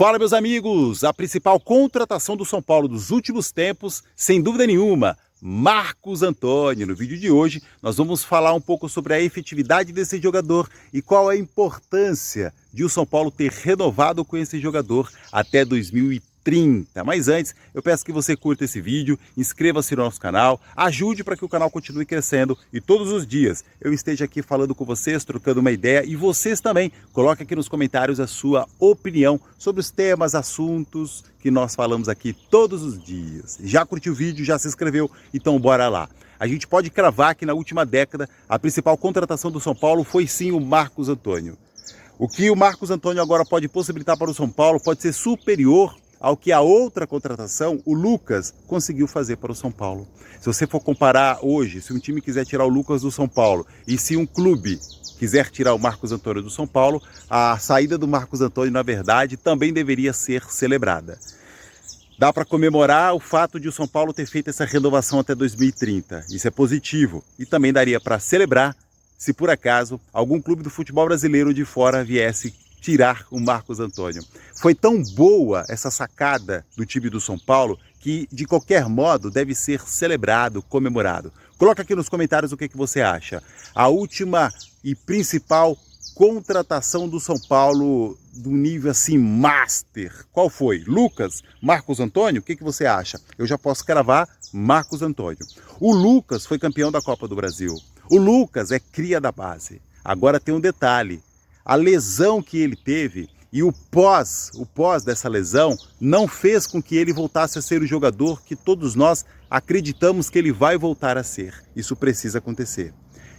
Fala, meus amigos! A principal contratação do São Paulo dos últimos tempos, sem dúvida nenhuma, Marcos Antônio. No vídeo de hoje, nós vamos falar um pouco sobre a efetividade desse jogador e qual a importância de o São Paulo ter renovado com esse jogador até 2030. Mas antes, eu peço que você curta esse vídeo, inscreva-se no nosso canal, ajude para que o canal continue crescendo e todos os dias eu esteja aqui falando com vocês, trocando uma ideia, e vocês também coloquem aqui nos comentários a sua opinião sobre os temas, assuntos que nós falamos aqui todos os dias. Já curtiu o vídeo, já se inscreveu? Então bora lá. A gente pode cravar que na última década a principal contratação do São Paulo foi sim o Marcos Antônio. O que o Marcos Antônio agora pode possibilitar para o São Paulo pode ser superior ao que a outra contratação, o Lucas, conseguiu fazer para o São Paulo. Se você for comparar hoje, se um time quiser tirar o Lucas do São Paulo e se um clube quiser tirar o Marcos Antônio do São Paulo, a saída do Marcos Antônio, na verdade, também deveria ser celebrada. Dá para comemorar o fato de o São Paulo ter feito essa renovação até 2030. Isso é positivo. E também daria para celebrar se, por acaso, algum clube do futebol brasileiro de fora viesse tirar o Marcos Antônio. Foi tão boa essa sacada do time do São Paulo que, de qualquer modo, deve ser celebrado, comemorado. Coloca aqui nos comentários o que você acha. A última e principal contratação do São Paulo do nível assim master, qual foi? Lucas? Marcos Antônio? O que você acha? Eu já posso cravar Marcos Antônio. O Lucas foi campeão da Copa do Brasil. O Lucas é cria da base. Agora tem um detalhe. A lesão que ele teve e o pós dessa lesão não fez com que ele voltasse a ser o jogador que todos nós acreditamos que ele vai voltar a ser. Isso precisa acontecer.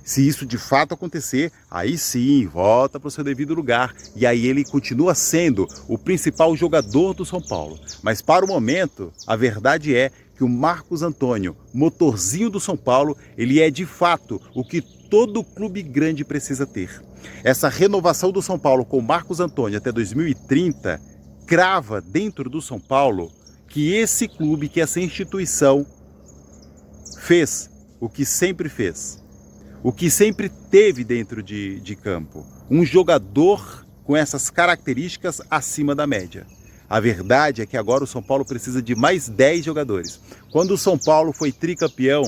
Se isso de fato acontecer, aí sim, volta para o seu devido lugar. E aí ele continua sendo o principal jogador do São Paulo. Mas para o momento, a verdade é que o Marcos Antônio, motorzinho do São Paulo, ele é de fato o que todo clube grande precisa ter. Essa renovação do São Paulo com o Marcos Antônio até 2030 crava dentro do São Paulo que esse clube, que essa instituição fez o que sempre fez, o que sempre teve dentro de campo, um jogador com essas características acima da média. A verdade é que agora o São Paulo precisa de mais 10 jogadores. Quando o São Paulo foi tricampeão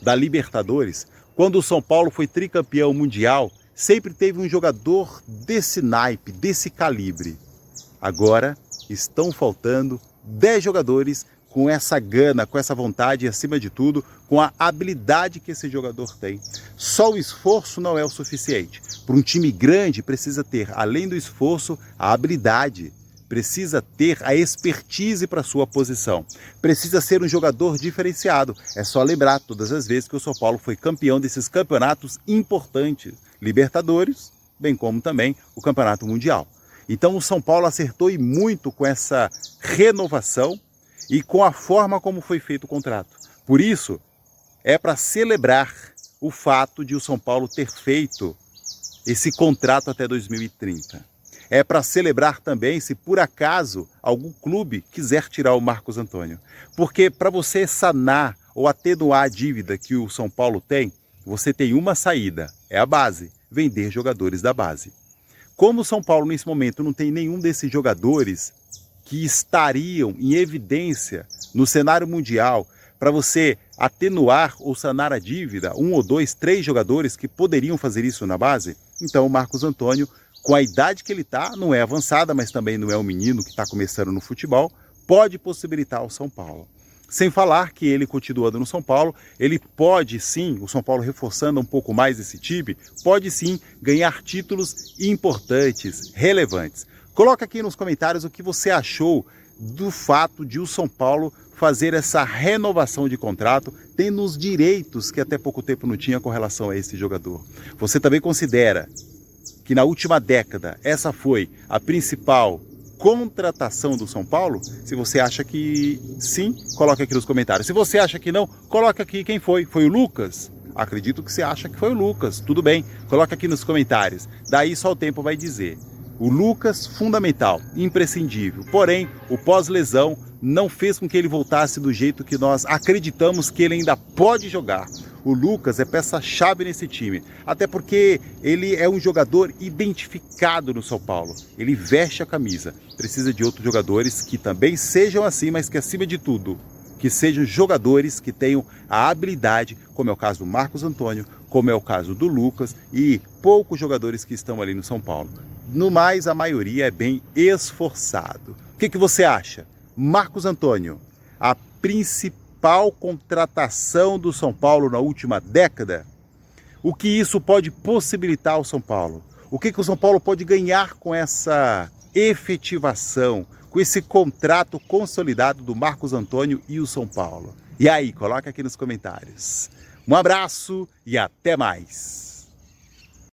da Libertadores, quando o São Paulo foi tricampeão mundial, sempre teve um jogador desse naipe, desse calibre. Agora estão faltando 10 jogadores com essa gana, com essa vontade e, acima de tudo, com a habilidade que esse jogador tem. Só o esforço não é o suficiente. Para um time grande precisa ter, além do esforço, a habilidade. Precisa ter a expertise para sua posição. Precisa ser um jogador diferenciado. É só lembrar todas as vezes que o São Paulo foi campeão desses campeonatos importantes. Libertadores, bem como também o Campeonato Mundial. Então o São Paulo acertou e muito com essa renovação e com a forma como foi feito o contrato. Por isso, é para celebrar o fato de o São Paulo ter feito esse contrato até 2030. É para celebrar também se por acaso algum clube quiser tirar o Marcos Antônio. Porque para você sanar ou atenuar a dívida que o São Paulo tem, você tem uma saída, é a base, vender jogadores da base. Como o São Paulo nesse momento não tem nenhum desses jogadores que estariam em evidência no cenário mundial para você atenuar ou sanar a dívida, 1 ou 2, 3 jogadores que poderiam fazer isso na base, então o Marcos Antônio, com a idade que ele está, não é avançada, mas também não é um menino que está começando no futebol, pode possibilitar o São Paulo. Sem falar que ele continuando no São Paulo, ele pode sim, o São Paulo reforçando um pouco mais esse time, pode sim ganhar títulos importantes, relevantes. Coloca aqui nos comentários o que você achou do fato de o São Paulo fazer essa renovação de contrato, tendo os direitos que até pouco tempo não tinha com relação a esse jogador. Você também considera que na última década essa foi a principal contratação do São Paulo? Se você acha que sim, coloca aqui nos comentários. Se você acha que não, coloca aqui quem foi. Foi o Lucas? Acredito que você acha que foi o Lucas. Tudo bem, coloca aqui nos comentários. Daí só o tempo vai dizer. O Lucas, fundamental, imprescindível. Porém, o pós-lesão não fez com que ele voltasse do jeito que nós acreditamos que ele ainda pode jogar. O Lucas é peça-chave nesse time, até porque ele é um jogador identificado no São Paulo. Ele veste a camisa. Precisa de outros jogadores que também sejam assim, mas que acima de tudo, que sejam jogadores que tenham a habilidade, como é o caso do Marcos Antônio, como é o caso do Lucas e poucos jogadores que estão ali no São Paulo. No mais, a maioria é bem esforçado. O que você acha? Marcos Antônio, a principal contratação do São Paulo na última década? O que isso pode possibilitar ao São Paulo? O que o São Paulo pode ganhar com essa efetivação, com esse contrato consolidado do Marcos Antônio e o São Paulo? E aí, coloca aqui nos comentários. Um abraço e até mais!